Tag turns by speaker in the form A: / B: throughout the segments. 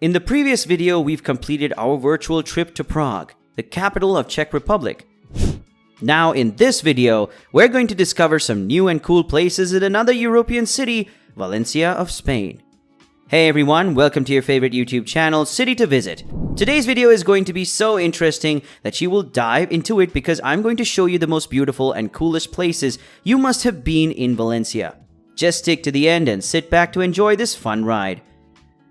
A: In the previous video, we've completed our virtual trip to Prague, the capital of Czech Republic. Now in this video, we're going to discover some new and cool places in another European city, Valencia of Spain. Hey everyone, welcome to your favorite YouTube channel, City to Visit. Today's video is going to be so interesting that you will dive into it because I'm going to show you the most beautiful and coolest places you must have been in Valencia. Just stick to the end and sit back to enjoy this fun ride.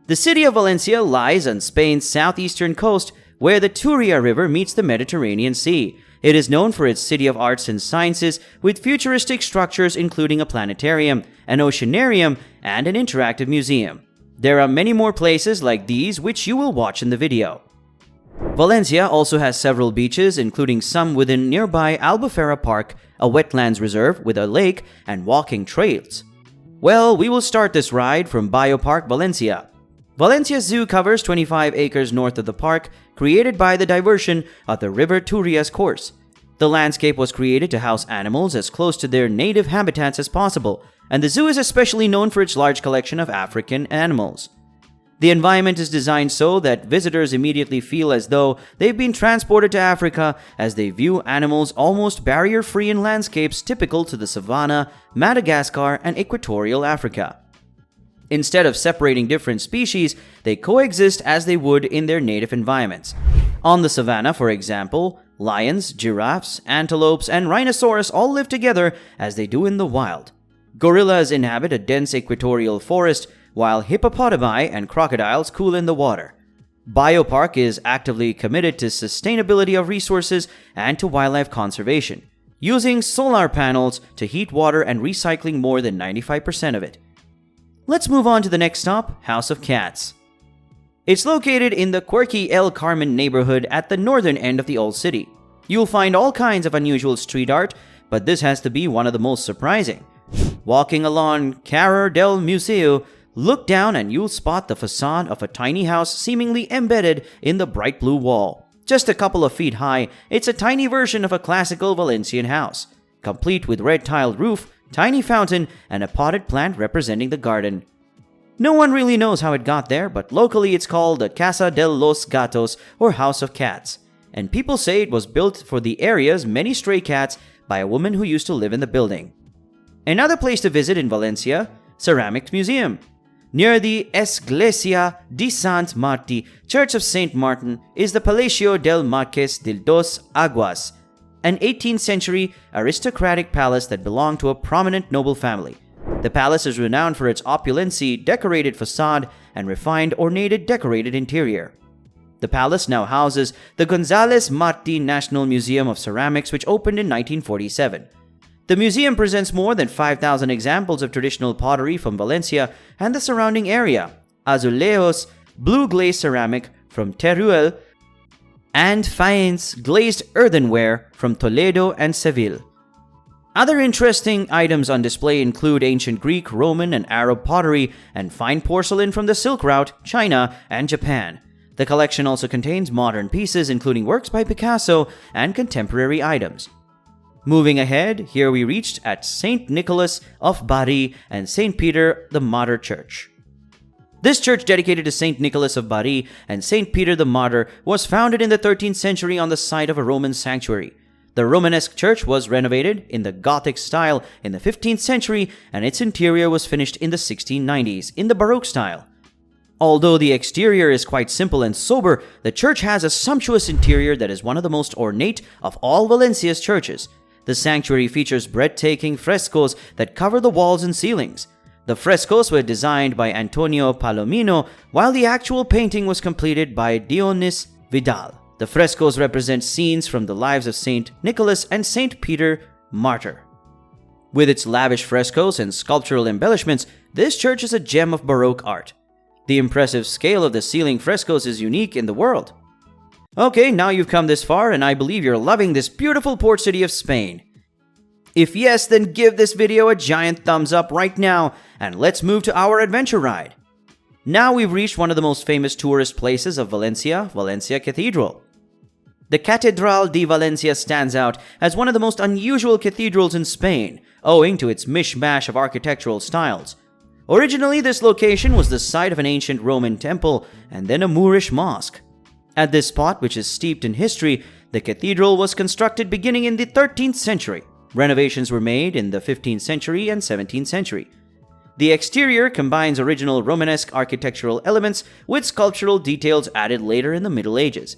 A: The city of Valencia lies on Spain's southeastern coast where the Turia River meets the Mediterranean Sea. It is known for its city of arts and sciences with futuristic structures including a planetarium, an oceanarium, and an interactive museum. There are many more places like these which you will watch in the video. Valencia also has several beaches, including some within nearby Albufera Park, a wetlands reserve with a lake and walking trails. Well, we will start this ride from Bioparc, Valencia. Valencia Zoo covers 25 acres north of the park, created by the diversion of the River Turia's course. The landscape was created to house animals as close to their native habitats as possible, and the zoo is especially known for its large collection of African animals. The environment is designed so that visitors immediately feel as though they've been transported to Africa as they view animals almost barrier-free in landscapes typical to the savanna, Madagascar, and equatorial Africa. Instead of separating different species, they coexist as they would in their native environments. On the savanna, for example, lions, giraffes, antelopes, and rhinoceros all live together as they do in the wild. Gorillas inhabit a dense equatorial forest, while hippopotami and crocodiles cool in the water. Bioparc is actively committed to sustainability of resources and to wildlife conservation, using solar panels to heat water and recycling more than 95% of it. Let's move on to the next stop, House of Cats. It's located in the quirky El Carmen neighborhood at the northern end of the old city. You'll find all kinds of unusual street art, but this has to be one of the most surprising. Walking along Carrer del Museu, look down and you'll spot the facade of a tiny house seemingly embedded in the bright blue wall. Just a couple of feet high, it's a tiny version of a classical Valencian house, complete with red tiled roof, tiny fountain, and a potted plant representing the garden. No one really knows how it got there, but locally it's called the Casa de los Gatos or House of Cats, and people say it was built for the area's many stray cats by a woman who used to live in the building. Another place to visit in Valencia, Ceramics Museum. Near the Església de Sant Martí, Church of St. Martin, is the Palacio del Marqués de dos Aguas, an 18th century aristocratic palace that belonged to a prominent noble family. The palace is renowned for its opulency, decorated facade, and refined ornated decorated interior. The palace now houses the González Martí National Museum of Ceramics, which opened in 1947. The museum presents more than 5,000 examples of traditional pottery from Valencia and the surrounding area, azulejos, blue glazed ceramic from Teruel, and faience glazed earthenware from Toledo and Seville. Other interesting items on display include ancient Greek, Roman, and Arab pottery and fine porcelain from the Silk Route, China, and Japan. The collection also contains modern pieces including works by Picasso and contemporary items. Moving ahead, here we reached at St. Nicholas of Bari and St. Peter the Martyr Church. This church, dedicated to St. Nicholas of Bari and St. Peter the Martyr, was founded in the 13th century on the site of a Roman sanctuary. The Romanesque church was renovated in the Gothic style in the 15th century, and its interior was finished in the 1690s in the Baroque style. Although the exterior is quite simple and sober, the church has a sumptuous interior that is one of the most ornate of all Valencia's churches. The sanctuary features breathtaking frescoes that cover the walls and ceilings. The frescoes were designed by Antonio Palomino, while the actual painting was completed by Dionis Vidal. The frescoes represent scenes from the lives of St. Nicholas and St. Peter Martyr. With its lavish frescoes and sculptural embellishments, this church is a gem of Baroque art. The impressive scale of the ceiling frescoes is unique in the world. Okay, now you've come this far, and I believe you're loving this beautiful port city of Spain. If yes, then give this video a giant thumbs up right now, and let's move to our adventure ride. Now we've reached one of the most famous tourist places of Valencia, Valencia Cathedral. The Catedral de Valencia stands out as one of the most unusual cathedrals in Spain, owing to its mishmash of architectural styles. Originally, this location was the site of an ancient Roman temple and then a Moorish mosque. At this spot, which is steeped in history, the cathedral was constructed beginning in the 13th century. Renovations were made in the 15th century and 17th century. The exterior combines original Romanesque architectural elements with sculptural details added later in the Middle Ages.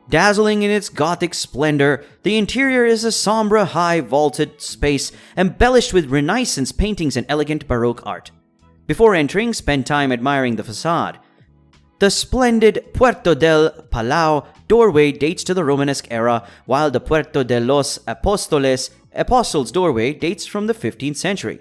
A: Dazzling in its Gothic splendor, the interior is a somber, high vaulted space embellished with Renaissance paintings and elegant Baroque art. Before entering, spend time admiring the facade. The splendid Puerto del Palau doorway dates to the Romanesque era, while the Puerto de los Apóstoles, Apostles' doorway, dates from the 15th century.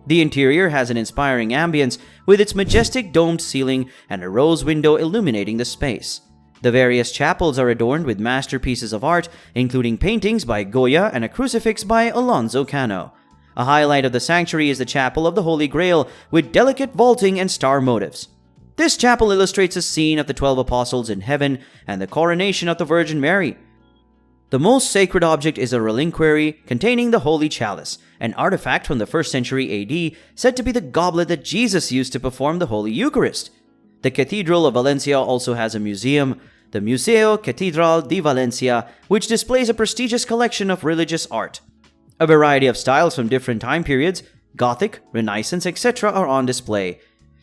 A: The interior has an inspiring ambience with its majestic domed ceiling and a rose window illuminating the space. The various chapels are adorned with masterpieces of art, including paintings by Goya and a crucifix by Alonso Cano. A highlight of the sanctuary is the Chapel of the Holy Grail, with delicate vaulting and star motifs. This chapel illustrates a scene of the 12 apostles in heaven and the coronation of the Virgin Mary. The most sacred object is a reliquary containing the Holy Chalice, an artifact from the 1st century AD said to be the goblet that Jesus used to perform the Holy Eucharist. The Cathedral of Valencia also has a museum, the Museo Catedral de Valencia, which displays a prestigious collection of religious art. A variety of styles from different time periods, Gothic, Renaissance, etc. are on display.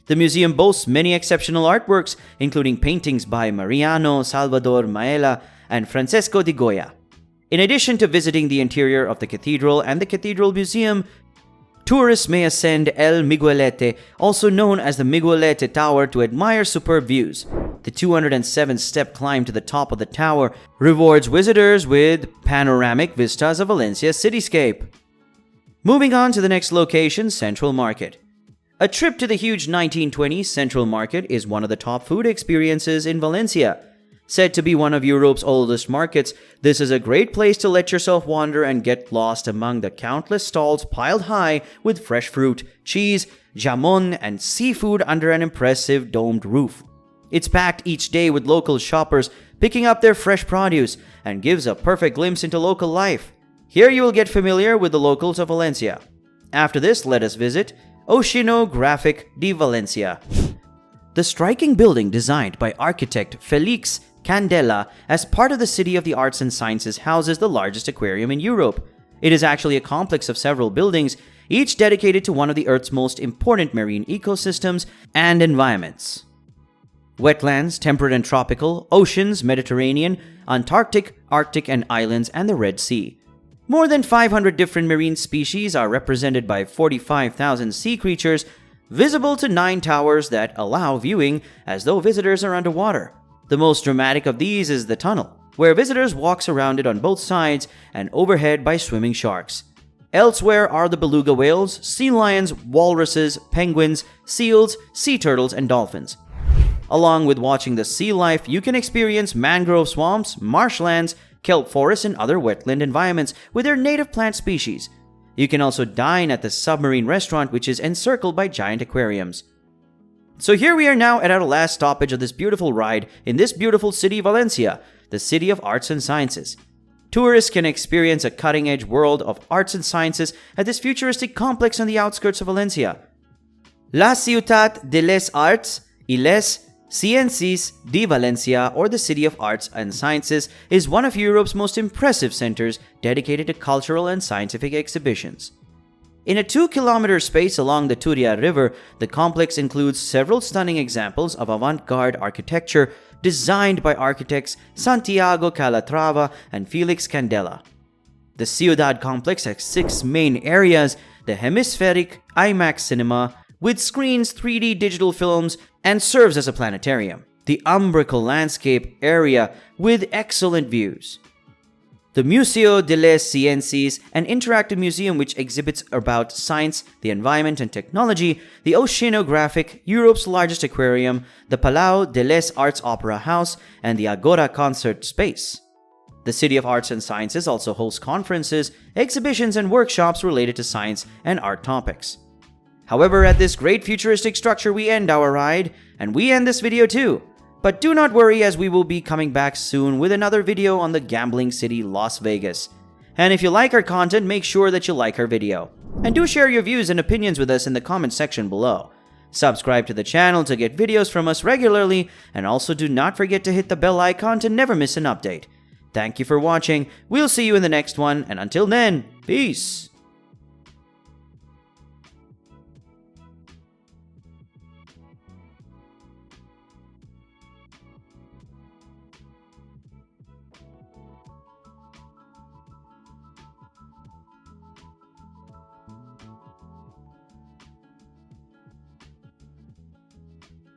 A: The museum boasts many exceptional artworks, including paintings by Mariano Salvador Maella and Francesco di Goya. In addition to visiting the interior of the cathedral and the Cathedral Museum, tourists may ascend El Miguelete, also known as the Miguelete Tower, to admire superb views. The 207-step climb to the top of the tower rewards visitors with panoramic vistas of Valencia's cityscape. Moving on to the next location, Central Market. A trip to the huge 1920s Central Market is one of the top food experiences in Valencia. Said to be one of Europe's oldest markets, this is a great place to let yourself wander and get lost among the countless stalls piled high with fresh fruit, cheese, jamon, and seafood under an impressive domed roof. It's packed each day with local shoppers picking up their fresh produce and gives a perfect glimpse into local life. Here you will get familiar with the locals of Valencia. After this, let us visit Oceanographic de Valencia. The striking building designed by architect Felix Candela as part of the City of the Arts and Sciences houses the largest aquarium in Europe. It is actually a complex of several buildings, each dedicated to one of the Earth's most important marine ecosystems and environments. Wetlands, temperate and tropical, oceans, Mediterranean, Antarctic, Arctic and islands, and the Red Sea. More than 500 different marine species are represented by 45,000 sea creatures, visible to 9 towers that allow viewing as though visitors are underwater. The most dramatic of these is the tunnel, where visitors walk surrounded on both sides and overhead by swimming sharks. Elsewhere are the beluga whales, sea lions, walruses, penguins, seals, sea turtles, and dolphins. Along with watching the sea life, you can experience mangrove swamps, marshlands, kelp forests, and other wetland environments with their native plant species. You can also dine at the submarine restaurant, which is encircled by giant aquariums. So here we are now at our last stoppage of this beautiful ride in this beautiful city, Valencia, the city of arts and sciences. Tourists can experience a cutting-edge world of arts and sciences at this futuristic complex on the outskirts of Valencia. La Ciutat de les Arts y les Ciencias de Valencia, or the City of Arts and Sciences, is one of Europe's most impressive centers dedicated to cultural and scientific exhibitions. In a 2-kilometer space along the Turia River, the complex includes several stunning examples of avant-garde architecture designed by architects Santiago Calatrava and Felix Candela. The Ciudad complex has 6 main areas: the hemispheric IMAX cinema, with screens 3D digital films, and serves as a planetarium. The umbilical landscape area with excellent views. The Museo de les Ciencias, an interactive museum which exhibits about science, the environment, and technology. The Oceanographic, Europe's largest aquarium. The Palau de les Arts Opera House, and the Agora Concert Space. The City of Arts and Sciences also hosts conferences, exhibitions, and workshops related to science and art topics. However, at this great futuristic structure we end our ride, and we end this video too. But do not worry, as we will be coming back soon with another video on the gambling city Las Vegas. And if you like our content, make sure that you like our video. And do share your views and opinions with us in the comment section below. Subscribe to the channel to get videos from us regularly, and also do not forget to hit the bell icon to never miss an update. Thank you for watching, we'll see you in the next one, and until then, peace!